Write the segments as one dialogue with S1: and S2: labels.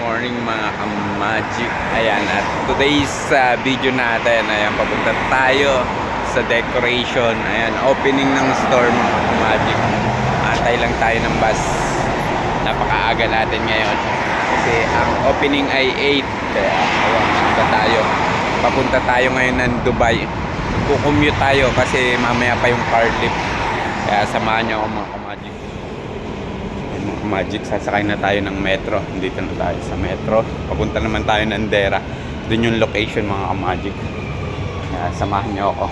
S1: morning mga ka-magic. Ayan, at today's video natin, ayan, papunta tayo sa decoration. Ayan, opening ng store mga ka-magic. Antay lang tayo ng bus. Napakaaga natin ngayon. Kasi ang opening ay 8. Kaya, ayan, papunta tayo ngayon ng Dubai. Kukommute tayo kasi mamaya pa yung car lift. Kaya samahan niyo ako mga ka-magic. Magic, sasakay na tayo ng metro. Dito na tayo sa metro. Papunta naman tayo ng Dera. Doon yung location mga ka-magic. Kaya samahan niyo ako.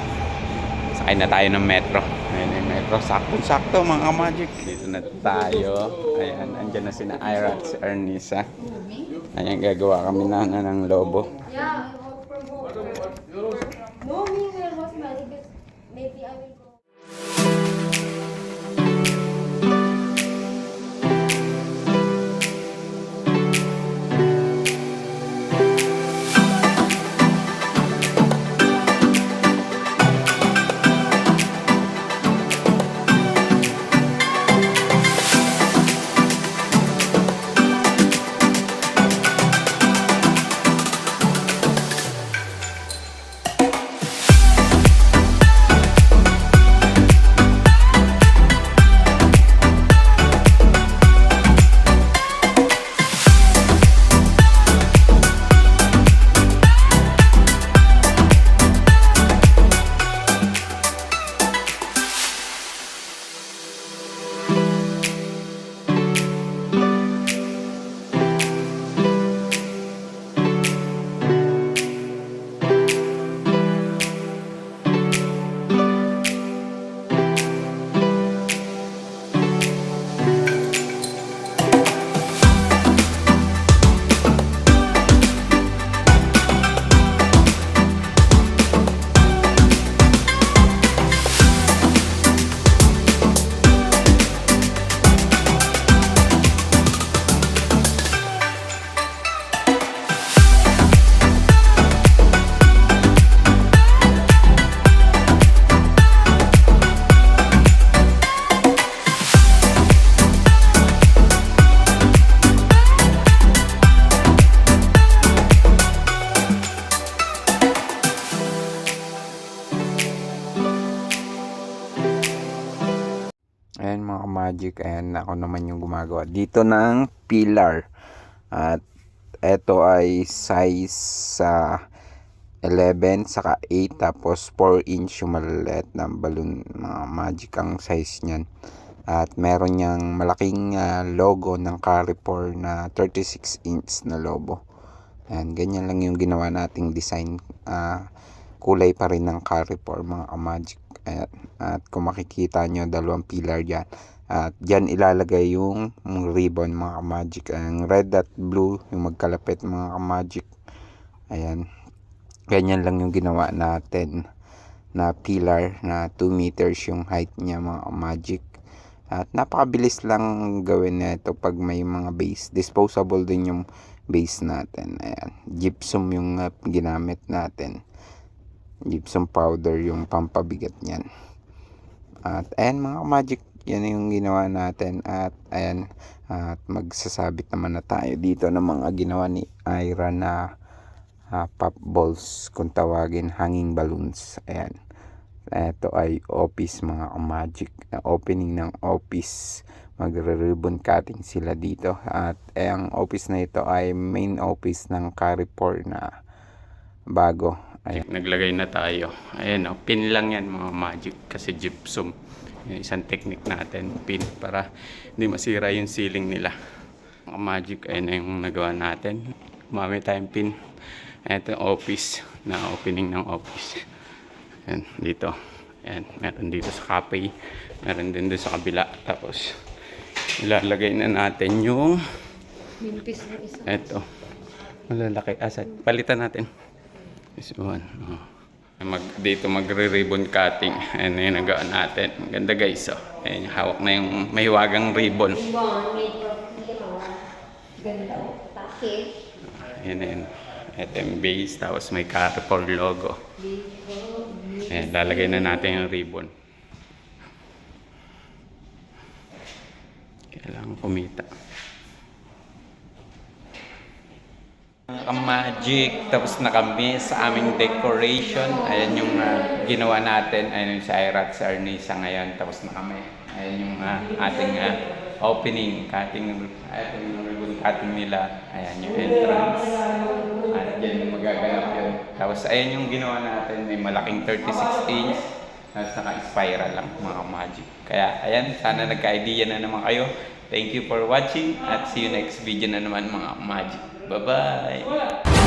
S1: Sakay na tayo ng metro. Ayan yung metro. Sakto-sakto mga ka-magic. Dito na tayo. Ayan, andyan na sina Ira at si Ernisa. Ayan, gagawa kami ng lobo.
S2: Yeah, no, me will was married. Maybe I will go.
S1: Ayan mga ka-magic, ayan ako naman yung gumagawa dito ng pillar. At eto ay size sa 11 saka 8 tapos 4 inch yung maliliit na balloon mga magic ang size niyan. At meron niyang malaking logo ng Carrefour na 36 inch na logo. Ayan, ganyan lang yung ginawa nating design. Kulay pa rin ng Carrefour mga ka-magic. At kung makikita nyo, dalawang pillar dyan. At dyan ilalagay yung ribbon mga ka-magic. Ang red at blue yung magkalapit mga ka-magic. Ayan. Ganyan lang yung ginawa natin na pillar na 2 meters yung height niya mga ka-magic. At napakabilis lang gawin na ito pag may mga base. Disposable din yung base natin. Ayan. Gypsum yung ginamit natin. Gypsum powder yung pampabigat niyan. At ayan mga ka-magic, yan yung ginawa natin. At ayan, at magsasabit naman na tayo dito ng mga ginawa ni Ira na pop balls, kung tawagin, hanging balloons. Ayan, ito ay office mga ka-magic, opening ng office. Magre-ribbon cutting sila dito. At ang office na ito ay main office ng Carrefour na bago. Ayan. Naglagay na tayo. Ayan o, pin lang yan mga magic kasi gypsum. Yung isang technique natin, pin para hindi masira yung ceiling nila. Mga magic, ayan na yung nagawa natin. Gumamit tayong pin. Ito yung office, na opening ng office. Ayan, dito. Ayan, meron dito sa cafe. Meron din doon sa kabila. Tapos, ilalagay na natin yung
S2: Minipis na isa.
S1: ito. Malalaki asset. Palitan natin. This one. Dito magre-ribbon cutting. Ayan na yung nagawa natin. Ganda guys. Oh. Ayan, hawak na yung mahiwagang ribbon.
S2: Ganda o. Takip.
S1: Ayan na yun. Ito yung base. Tapos may Carrefour logo. Ayan, lalagay na natin yung ribbon. Kailangan kumita. Magic, tapos na kami sa aming decoration. Ayan yung ginawa natin. Ayan yung si Ira at si Arnisa ngayon. Tapos na kami. Ayan yung ating opening, ating ribbon cutting nila. Ayan yung entrance. At yan yung magaganap yun. Tapos ayan yung ginawa natin. May malaking 36 inch. Tapos naka-spiral lang mga Magic. Kaya ayan, sana nagka-idea na naman kayo. Thank you for watching at see you next video na naman mga Magic. Bye-bye!